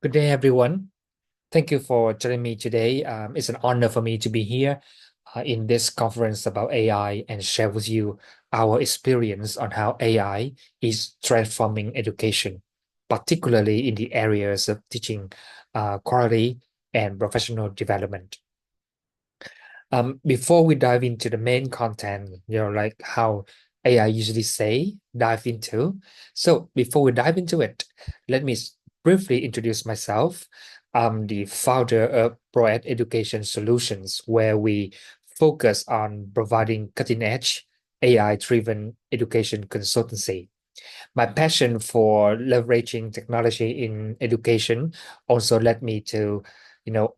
Good day, everyone. Thank you for joining me today. It's an honor for me to be here in this conference about AI and share with you our experience on how AI is transforming education, particularly in the areas of teaching quality and professional development. Before we dive into the main content, like how AI usually say, dive into. So before we dive into it, let me briefly introduce myself. I'm the founder of Pro.Ed Education Solutions, where we focus on providing cutting-edge AI-driven education consultancy. My passion for leveraging technology in education also led me to,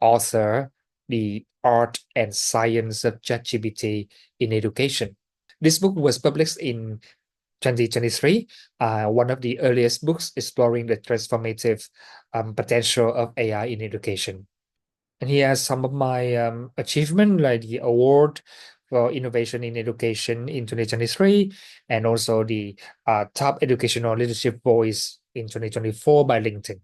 author the art and science of ChatGPT in education. This book was published in 2023, one of the earliest books exploring the transformative potential of AI in education. And he has some of my achievement, like the award for innovation in education in 2023, and also the top educational leadership voice in 2024 by LinkedIn.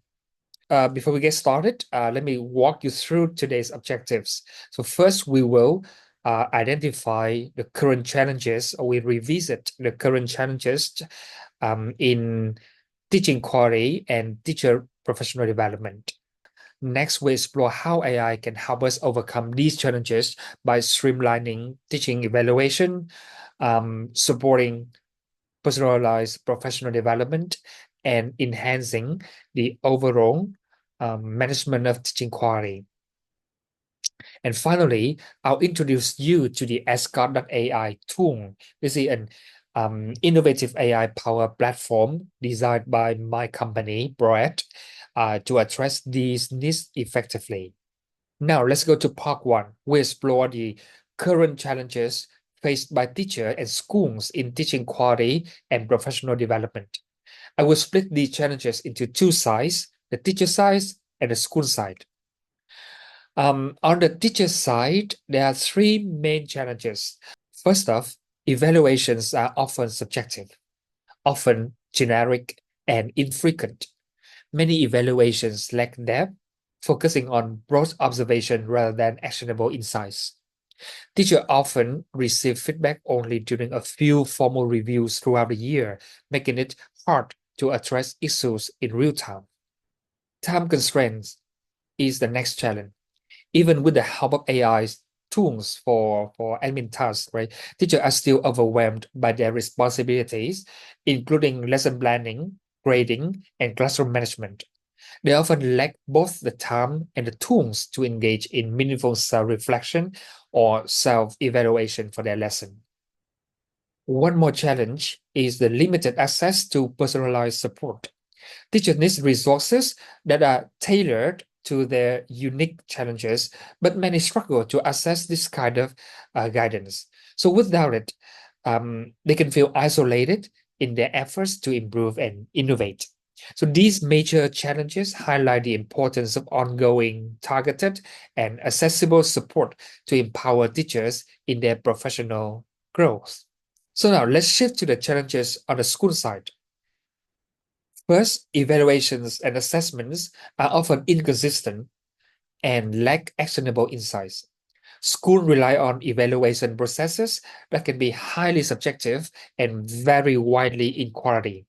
Before we get started, let me walk you through today's objectives. So first, we will identify the current challenges, or we revisit the current challenges in teaching quality and teacher professional development. Next, we explore how AI can help us overcome these challenges by streamlining teaching evaluation, supporting personalized professional development, and enhancing the overall management of teaching quality. And finally, I'll introduce you to the SCOS.AI tool. This is an innovative AI-powered platform designed by my company, Pro.Ed, to address these needs effectively. Now, let's go to part one. We explore the current challenges faced by teachers and schools in teaching quality and professional development. I will split these challenges into two sides, the teacher side and the school side. On the teacher side, there are three main challenges. First off, evaluations are often subjective, often generic and infrequent. Many evaluations lack depth, focusing on broad observation rather than actionable insights. Teachers often receive feedback only during a few formal reviews throughout the year, making it hard to address issues in real time. Time constraints is the next challenge. Even with the help of AI's tools for admin tasks, right? Teachers are still overwhelmed by their responsibilities, including lesson planning, grading, and classroom management. They often lack both the time and the tools to engage in meaningful self-reflection or self-evaluation for their lesson. One more challenge is the limited access to personalized support. Teachers need resources that are tailored to their unique challenges, but many struggle to access this kind of guidance. So without it, they can feel isolated in their efforts to improve and innovate. So these major challenges highlight the importance of ongoing, targeted, and accessible support to empower teachers in their professional growth. So now let's shift to the challenges on the school side. First, evaluations and assessments are often inconsistent and lack actionable insights. Schools rely on evaluation processes that can be highly subjective and vary widely in quality.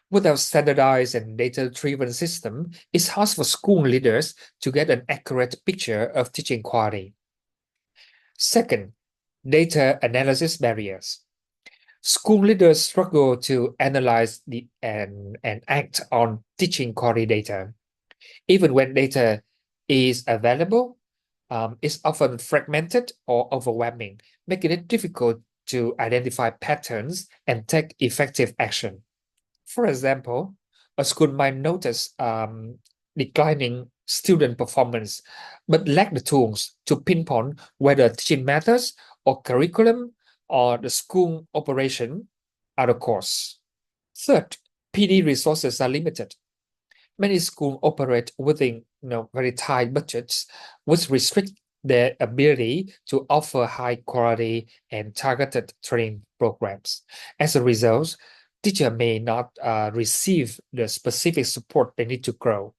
Without standardized and data-driven system, it's hard for school leaders to get an accurate picture of teaching quality. Second, data analysis barriers. School leaders struggle to analyze and act on teaching quality data. Even when data is available, it's often fragmented or overwhelming, making it difficult to identify patterns and take effective action. For example, a school might notice declining student performance, but lack the tools to pinpoint whether teaching methods or curriculum or the school operation are the cause. Third, PD resources are limited. Many schools operate within very tight budgets, which restrict their ability to offer high quality and targeted training programs. As a result, teachers may not receive the specific support they need to grow.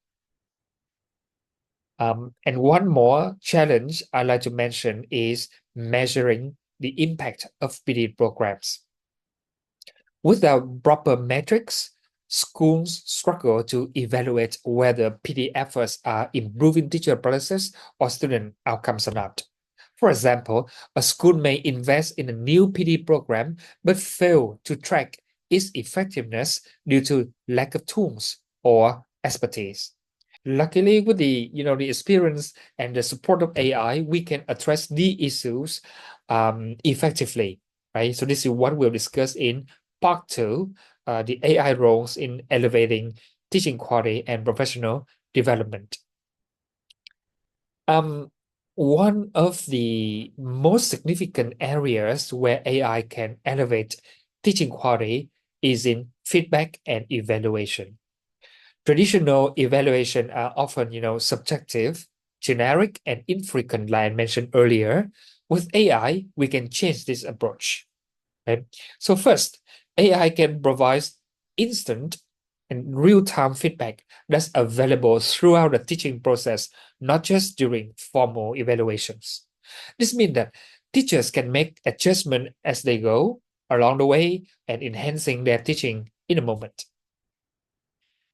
And one more challenge I'd like to mention is measuring the impact of PD programs. Without proper metrics, schools struggle to evaluate whether PD efforts are improving teacher processes or student outcomes or not. For example, a school may invest in a new PD program but fail to track its effectiveness due to lack of tools or expertise. Luckily, with the experience and the support of AI, we can address the issues effectively, right? So this is what we'll discuss in part two, the AI roles in elevating teaching quality and professional development. One of the most significant areas where AI can elevate teaching quality is in feedback and evaluation. Traditional evaluation are often, subjective, generic, and infrequent, like I mentioned earlier. With AI, we can change this approach. Okay? So first, AI can provide instant and real-time feedback that's available throughout the teaching process, not just during formal evaluations. This means that teachers can make adjustments as they go along the way and enhancing their teaching in a moment.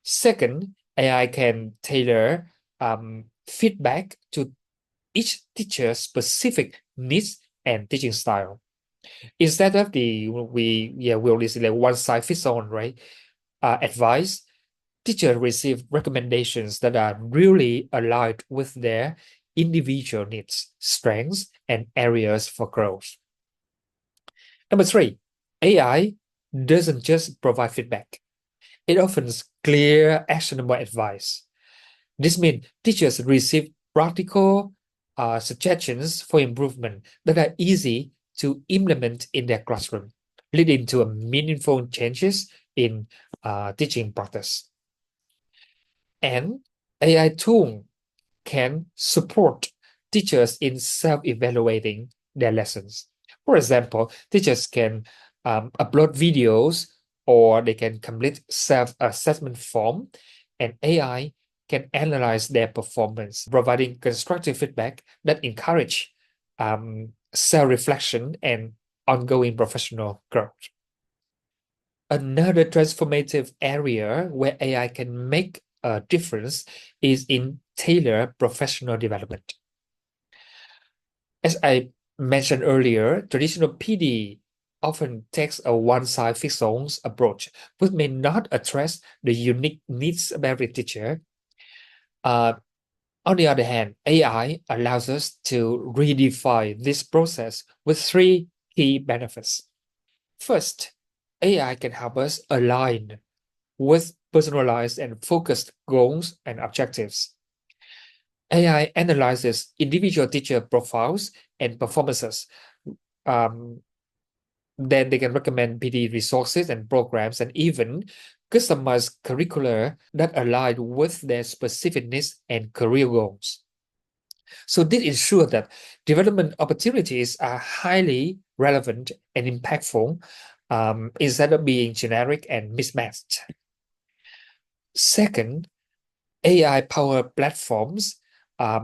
Second, AI can tailor feedback to each teacher's specific needs and teaching style. Instead of we'll listen like one size fits all, right? Advice, teachers receive recommendations that are really aligned with their individual needs, strengths, and areas for growth. Number three, AI doesn't just provide feedback. It offers clear, actionable advice. This means teachers receive practical suggestions for improvement that are easy to implement in their classroom, leading to meaningful changes in teaching practice. And AI tool can support teachers in self-evaluating their lessons. For example, teachers can upload videos or they can complete self-assessment form, and AI can analyze their performance, providing constructive feedback that encourage self-reflection and ongoing professional growth. Another transformative area where AI can make a difference is in tailored professional development. As I mentioned earlier, traditional PD often takes a one-size-fits-all approach, which may not address the unique needs of every teacher. On the other hand, AI allows us to redefine this process with three key benefits. First, AI can help us align with personalized and focused goals and objectives. AI analyzes individual teacher profiles and performances. Then they can recommend PD resources and programs and even customize curricula that align with their specific needs and career goals. So this ensures that development opportunities are highly relevant and impactful instead of being generic and mismatched. Second, AI-powered platforms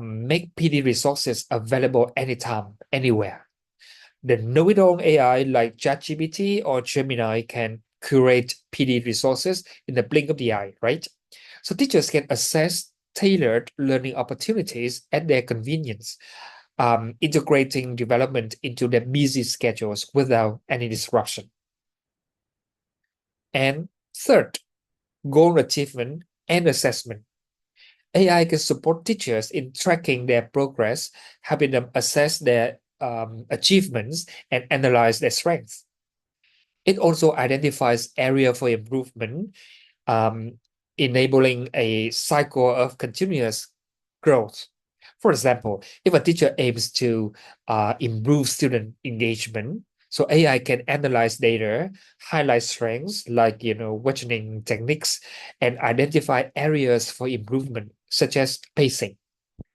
make PD resources available anytime, anywhere. The know-it-all AI like ChatGPT or Gemini can curate PD resources in the blink of the eye, right? So teachers can access tailored learning opportunities at their convenience, integrating development into their busy schedules without any disruption. And third, goal achievement and assessment. AI can support teachers in tracking their progress, helping them assess their achievements and analyze their strengths. It also identifies area for improvement, enabling a cycle of continuous growth. For example, if a teacher aims to improve student engagement, so AI can analyze data, highlight strengths like questioning techniques, and identify areas for improvement, such as pacing.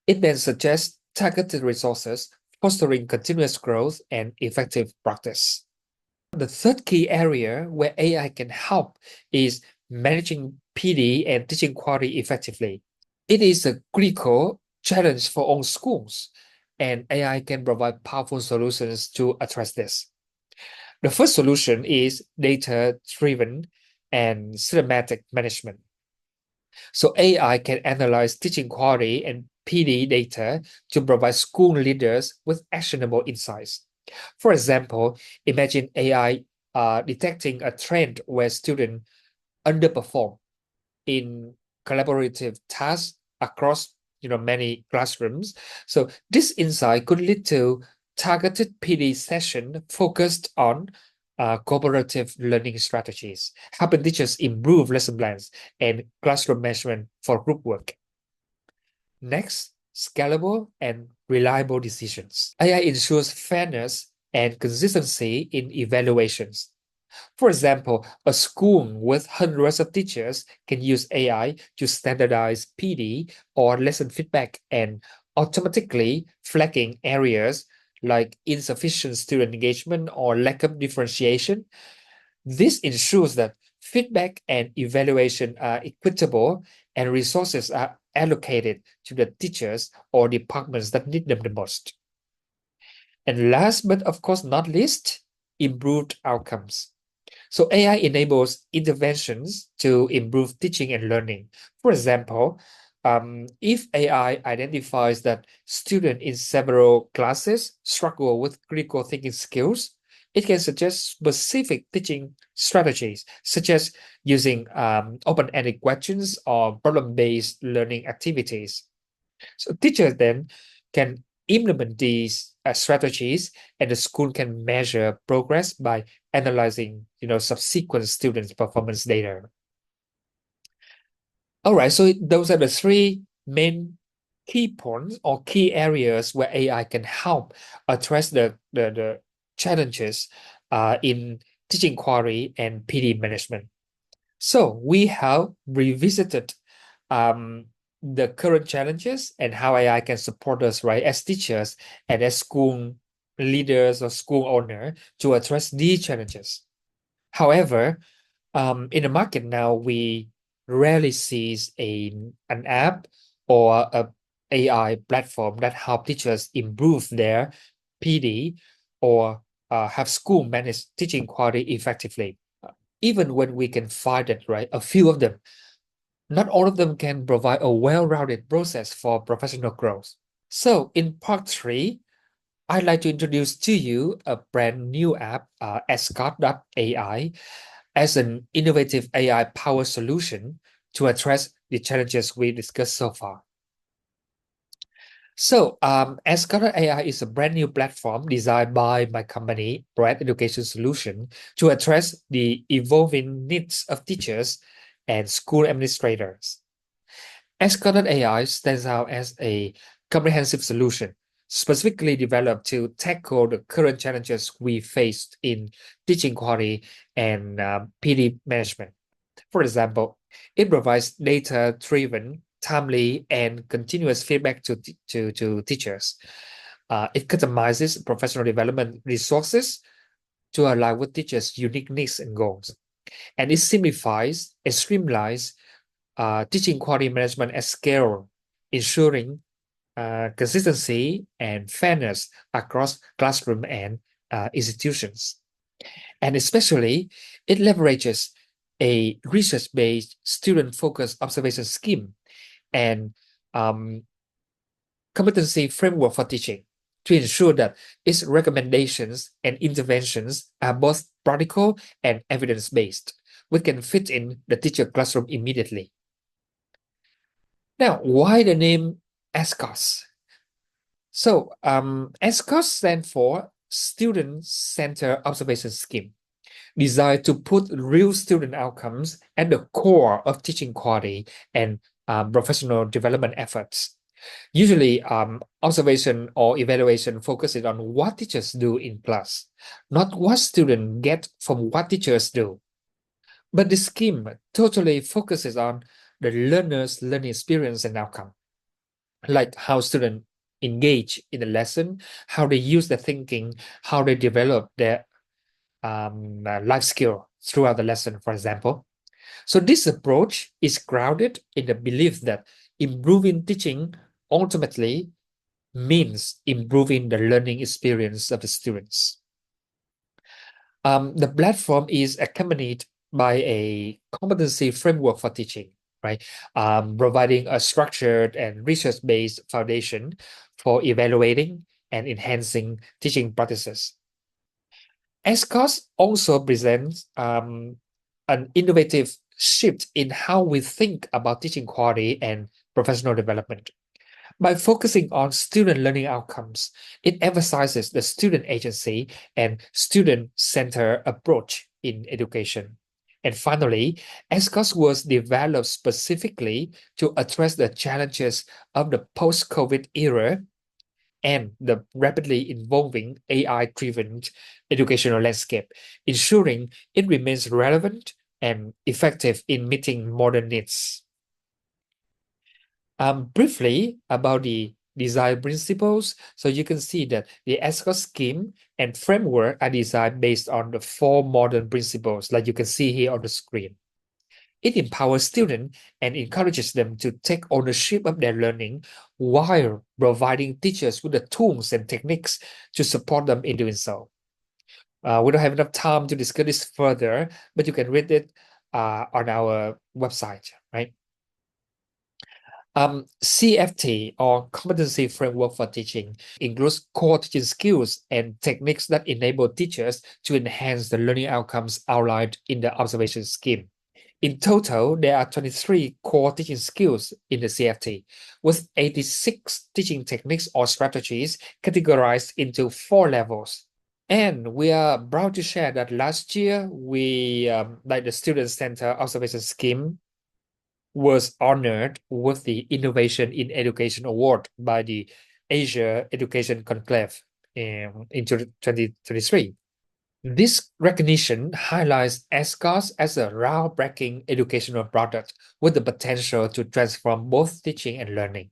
It then suggests targeted resources, fostering continuous growth and effective practice. The third key area where AI can help is managing PD and teaching quality effectively. It is a critical challenge for all schools, and AI can provide powerful solutions to address this. The first solution is data-driven and systematic management. So AI can analyze teaching quality and PD data to provide school leaders with actionable insights. For example, imagine AI detecting a trend where students underperform in collaborative tasks across many classrooms. So this insight could lead to targeted PD session focused on cooperative learning strategies, helping teachers improve lesson plans and classroom management for group work. Next, scalable and reliable decisions. AI ensures fairness and consistency in evaluations. For example, a school with hundreds of teachers can use AI to standardize PD or lesson feedback and automatically flagging areas like insufficient student engagement or lack of differentiation. This ensures that feedback and evaluation are equitable and resources are allocated to the teachers or departments that need them the most. And last but of course not least, improved outcomes. So AI enables interventions to improve teaching and learning. For example, if AI identifies that students in several classes struggle with critical thinking skills, it can suggest specific teaching strategies, such as using open-ended questions or problem-based learning activities. So teachers then can implement these strategies, and the school can measure progress by analyzing, subsequent students' performance data. All right, so those are the three main key points or key areas where AI can help address the challenges in teaching quality and PD management. So we have revisited um, the current challenges and how AI can support us, right, as teachers and as school leaders or school owner to address these challenges. However, in the market now, we rarely see an app or a AI platform that help teachers improve their PD or have school manage teaching quality effectively. Even when we can find it, right, a few of them, not all of them can provide a well-rounded process for professional growth. So in part 3, I'd like to introduce to you a brand new app, SCOS.AI, as an innovative AI-powered solution to address the challenges we discussed so far. So SCOS.AI is a brand new platform designed by my company, Pro.Ed Education Solutions, to address the evolving needs of teachers and school administrators. SCOS.AI stands out as a comprehensive solution specifically developed to tackle the current challenges we faced in teaching quality and PD management. For example, it provides data-driven, timely, and continuous feedback to teachers. It customizes professional development resources to align with teachers' unique needs and goals. And it simplifies and streamlines teaching quality management at scale, ensuring consistency and fairness across classroom and institutions. And especially, it leverages a research-based student-focused observation scheme and competency framework for teaching to ensure that its recommendations and interventions are both practical and evidence-based, which can fit in the teacher classroom immediately. Now, why the name SCOS? So, SCOS stands for Student Center Observation Scheme, designed to put real student outcomes at the core of teaching quality and professional development efforts. Usually, observation or evaluation focuses on what teachers do in class, not what students get from what teachers do. But the scheme totally focuses on the learner's learning experience and outcome, like how students engage in the lesson, how they use their thinking, how they develop their life skill throughout the lesson, for example. So this approach is grounded in the belief that improving teaching ultimately means improving the learning experience of the students. The platform is accompanied by a competency framework for teaching, right? Providing a structured and research-based foundation for evaluating and enhancing teaching practices. SCOS also presents an innovative shift in how we think about teaching quality and professional development. By focusing on student learning outcomes, it emphasizes the student agency and student-centered approach in education. And finally, SCOS was developed specifically to address the challenges of the post-COVID era and the rapidly evolving AI-driven educational landscape, ensuring it remains relevant and effective in meeting modern needs. Briefly about the design principles, so you can see that the SCOS scheme and framework are designed based on the 4 modern principles, like you can see here on the screen. It empowers students and encourages them to take ownership of their learning while providing teachers with the tools and techniques to support them in doing so. We don't have enough time to discuss this further, but you can read it on our website, right? CFT, or Competency Framework for Teaching, includes core teaching skills and techniques that enable teachers to enhance the learning outcomes outlined in the observation scheme. In total, there are 23 core teaching skills in the CFT, with 86 teaching techniques or strategies categorized into 4 levels. And we are proud to share that last year, like the Student Center Observation Scheme, was honored with the Innovation in Education Award by the Asia Education Conclave in 2023. This recognition highlights SCOS as a groundbreaking educational product with the potential to transform both teaching and learning.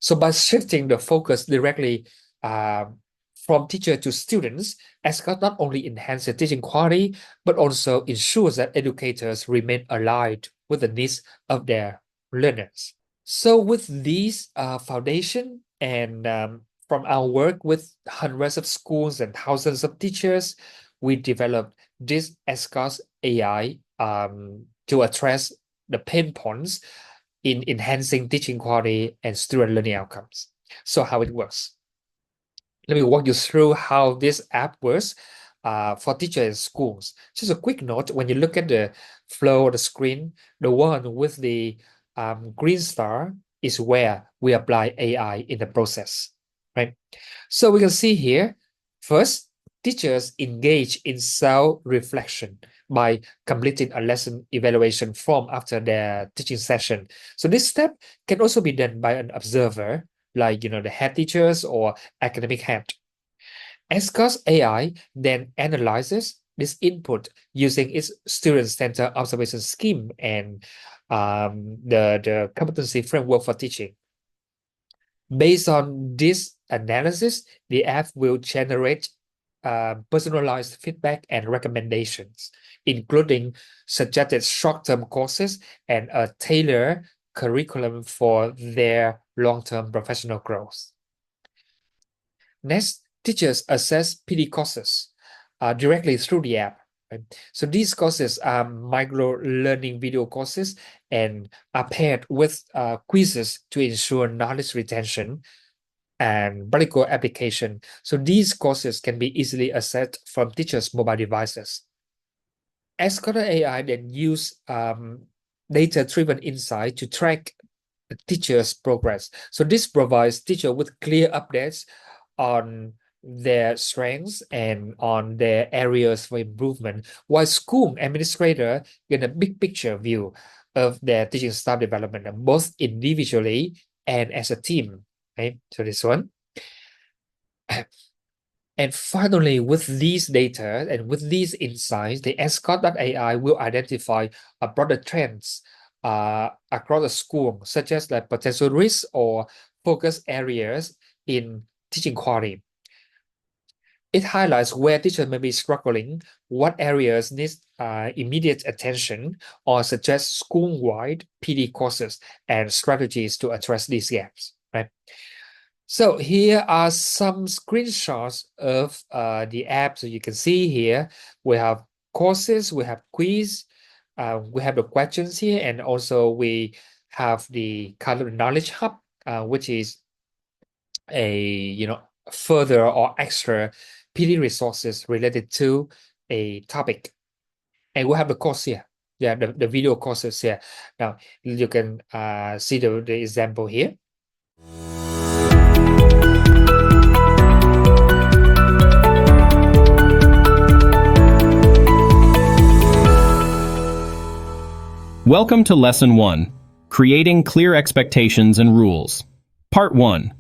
So by shifting the focus directly from teacher to students, SCOS not only enhances teaching quality, but also ensures that educators remain aligned with the needs of their learners. So with these foundation and from our work with hundreds of schools and thousands of teachers, we developed this SCOS.AI to address the pain points in enhancing teaching quality and student learning outcomes. So how it works. Let me walk you through how this app works for teachers and schools. Just a quick note, when you look at the flow of the screen, the one with the green star is where we apply AI in the process, right? So we can see here, first, teachers engage in self-reflection by completing a lesson evaluation form after their teaching session. So this step can also be done by an observer, like the head teachers or academic head. SCOS.AI then analyzes this input using its student-centered observation scheme and the competency framework for teaching. Based on this analysis, the app will generate personalized feedback and recommendations, including suggested short-term courses and a tailored curriculum for their long-term professional growth. Next, teachers assess PD courses directly through the app. Right? So these courses are micro-learning video courses and are paired with quizzes to ensure knowledge retention and practical application. So these courses can be easily accessed from teachers' mobile devices. SCOS.AI then use data-driven insight to track the teacher's progress. So this provides teacher with clear updates on their strengths and on their areas for improvement, while school administrator get a big picture view of their teaching staff development, both individually and as a team. Okay, so this one. And finally, with these data and with these insights, the SCOS.AI will identify broader trends across the school, such as like potential risks or focus areas in teaching quality. It highlights where teachers may be struggling, what areas need immediate attention, or suggests school-wide PD courses and strategies to address these gaps, right? So here are some screenshots of the app. So you can see here, we have courses, we have quiz, we have the questions here, and also we have the kind of knowledge hub, which is a further or extra PD resources related to a topic. And we have the course here. Yeah, the video courses here. Now you can see the example here. Welcome to Lesson 1, Creating Clear Expectations and Rules. Part 1.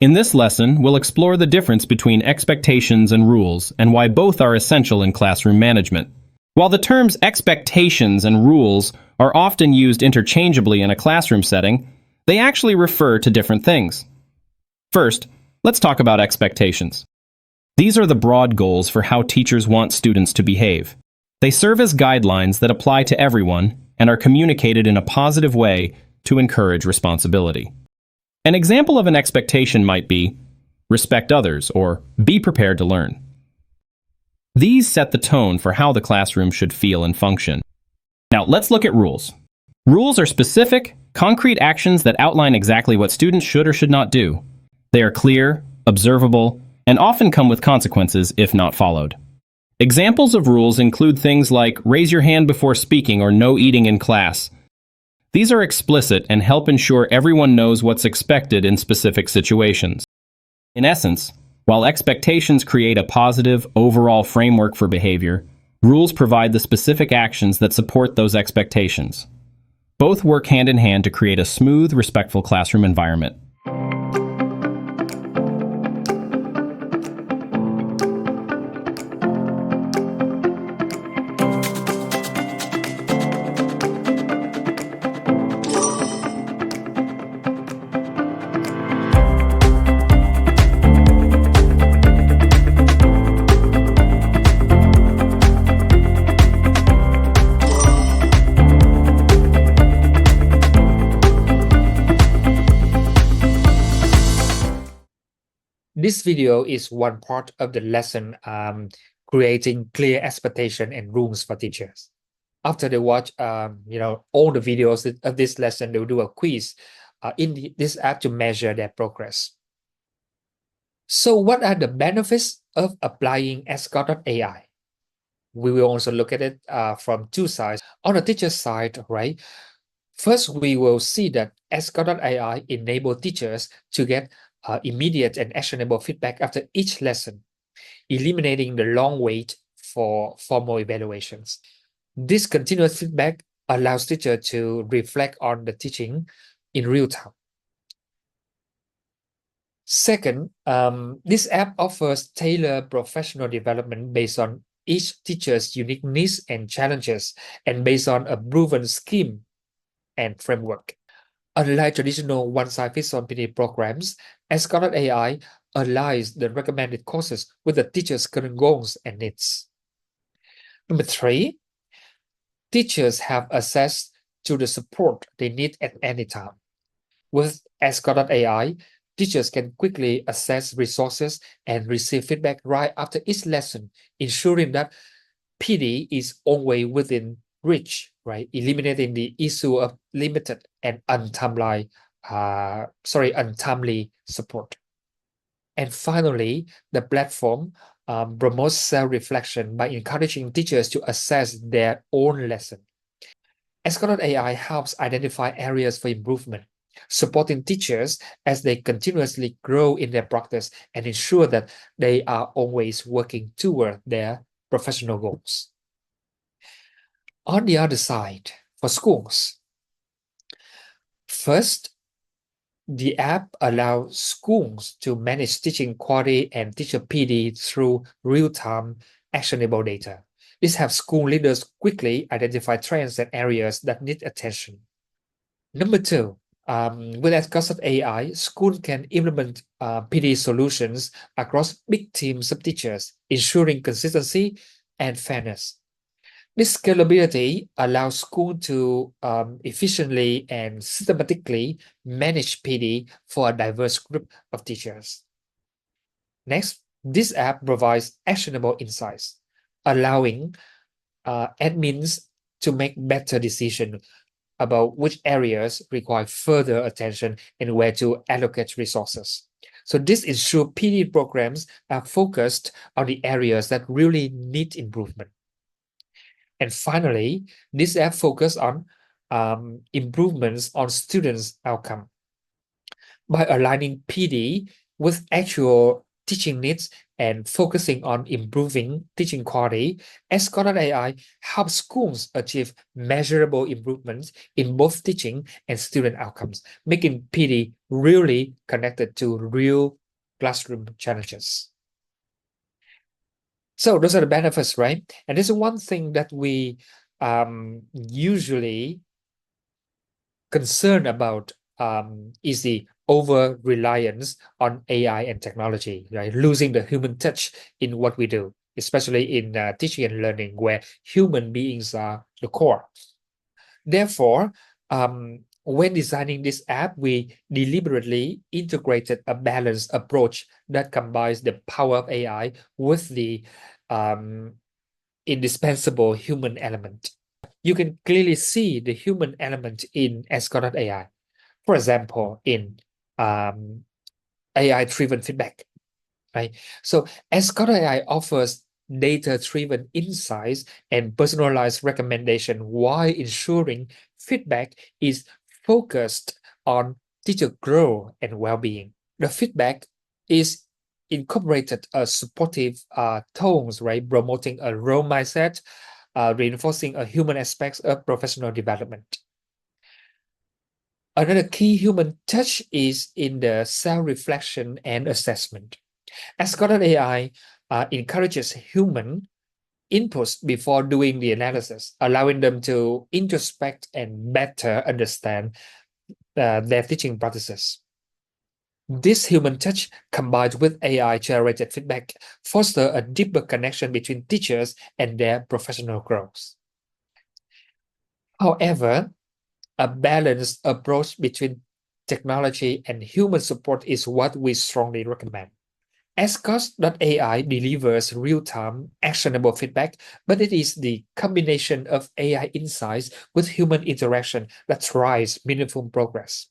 In this lesson, we'll explore the difference between expectations and rules and why both are essential in classroom management. While the terms expectations and rules are often used interchangeably in a classroom setting, they actually refer to different things. First, let's talk about expectations. These are the broad goals for how teachers want students to behave. They serve as guidelines that apply to everyone and are communicated in a positive way to encourage responsibility. An example of an expectation might be, respect others or be prepared to learn. These set the tone for how the classroom should feel and function. Now, let's look at rules. Rules are specific, concrete actions that outline exactly what students should or should not do. They are clear, observable, and often come with consequences if not followed. Examples of rules include things like raise your hand before speaking or no eating in class. These are explicit and help ensure everyone knows what's expected in specific situations. In essence, while expectations create a positive, overall framework for behavior, rules provide the specific actions that support those expectations. Both work hand in hand to create a smooth, respectful classroom environment. This video is one part of the lesson creating clear expectation and rules for teachers. After they watch all the videos of this lesson, they'll do a quiz in this app to measure their progress. So what are the benefits of applying SCOS.AI? We will also look at it from two sides. On the teacher side, right? First, we will see that SCOS.AI enable teachers to get immediate and actionable feedback after each lesson, eliminating the long wait for formal evaluations. This continuous feedback allows teachers to reflect on the teaching in real time. Second, this app offers tailored professional development based on each teacher's unique needs and challenges, and based on a proven scheme and framework. Unlike traditional one-size-fits-all PD programs, SCOS.AI aligns the recommended courses with the teacher's current goals and needs. Number 3, teachers have access to the support they need at any time. With SCOS.AI, teachers can quickly access resources and receive feedback right after each lesson, ensuring that PD is always within reach, right? Eliminating the issue of limited and untimely support. And finally, the platform promotes self-reflection by encouraging teachers to assess their own lesson. SCOS.AI helps identify areas for improvement, supporting teachers as they continuously grow in their practice and ensure that they are always working toward their professional goals. On the other side, for schools, first, the app allows schools to manage teaching quality and teacher PD through real-time actionable data. This helps school leaders quickly identify trends and areas that need attention. Number 2, With SCOS.AI, schools can implement PD solutions across big teams of teachers, ensuring consistency and fairness. This scalability allows schools to efficiently and systematically manage PD for a diverse group of teachers. Next, this app provides actionable insights, allowing admins to make better decisions about which areas require further attention and where to allocate resources. So this ensures PD programs are focused on the areas that really need improvement. And finally, this app focuses on improvements on students' outcome. By aligning PD with actual teaching needs and focusing on improving teaching quality, SCOS.AI helps schools achieve measurable improvements in both teaching and student outcomes, making PD really connected to real classroom challenges. So those are the benefits, right? And this is one thing that we usually concerned about is the over reliance on AI and technology, right? Losing the human touch in what we do, especially in teaching and learning, where human beings are the core. Therefore, when designing this app, we deliberately integrated a balanced approach that combines the power of AI with the indispensable human element. You can clearly see the human element in SCOS.AI. For example, in AI-driven feedback, right? So SCOS.AI offers data-driven insights and personalized recommendation while ensuring feedback is focused on teacher growth and well-being. The feedback is incorporated supportive tones, right? Promoting a role mindset, reinforcing a human aspects of professional development. Another key human touch is in the self-reflection and assessment. SCOS.AI encourages human inputs before doing the analysis, allowing them to introspect and better understand their teaching practices. This human touch combined with AI-generated feedback foster a deeper connection between teachers and their professional growth. However, a balanced approach between technology and human support is what we strongly recommend. SCOS.AI delivers real-time, actionable feedback, but it is the combination of AI insights with human interaction that drives meaningful progress.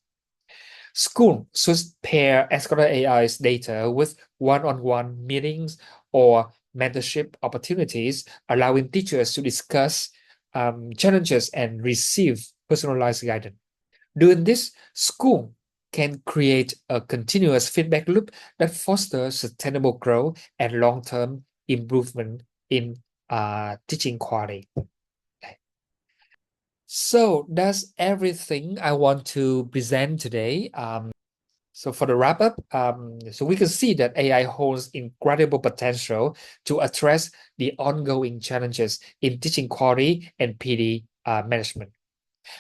School should pair SCOS.AI's data with one-on-one meetings or mentorship opportunities, allowing teachers to discuss challenges and receive personalized guidance. Doing this, school can create a continuous feedback loop that fosters sustainable growth and long-term improvement in teaching quality. So that's everything I want to present today. So for the wrap up, so we can see that AI holds incredible potential to address the ongoing challenges in teaching quality and PD management.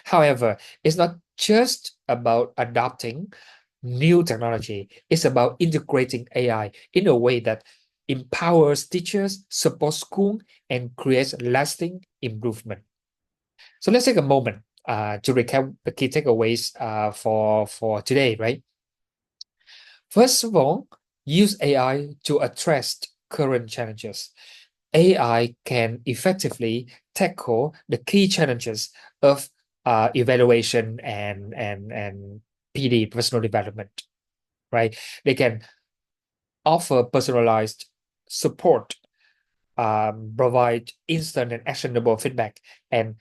However, it's not just about adopting new technology, it's about integrating AI in a way that empowers teachers, supports school, and creates lasting improvement. So let's take a moment to recap the key takeaways for today, right? First of all, use AI to address current challenges. AI can effectively tackle the key challenges of evaluation and PD, personal development, right? They can offer personalized support, provide instant and actionable feedback, and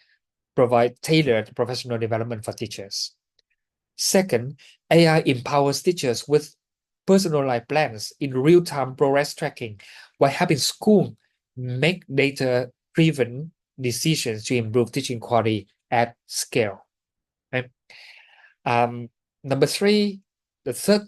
provide tailored professional development for teachers. Second, AI empowers teachers with personalized plans in real-time progress tracking while helping schools make data-driven decisions to improve teaching quality at scale. Right? Number three, the third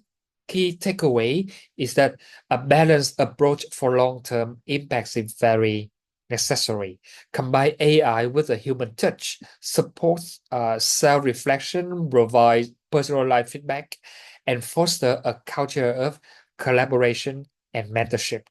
key takeaway is that a balanced approach for long-term impacts is very necessary. Combine AI with a human touch, supports self-reflection, provide personalized feedback, and foster a culture of collaboration and mentorship.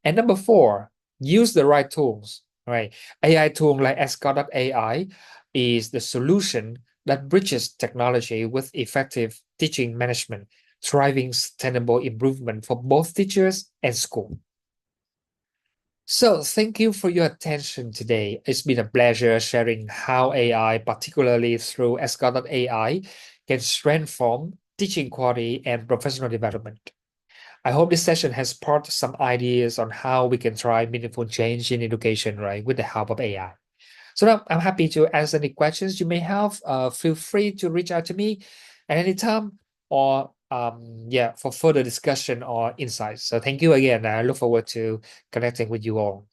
And number four, use the right tools, right? AI tool like SCOS.AI is the solution that bridges technology with effective teaching management, driving sustainable improvement for both teachers and school. So thank you for your attention today. It's been a pleasure sharing how AI, particularly through SCOS.AI, can transform teaching quality and professional development. I hope this session has sparked some ideas on how we can try meaningful change in education, right, with the help of AI. So now I'm happy to answer any questions you may have. Feel free to reach out to me at any time or yeah, for further discussion or insights. So thank you again. I look forward to connecting with you all.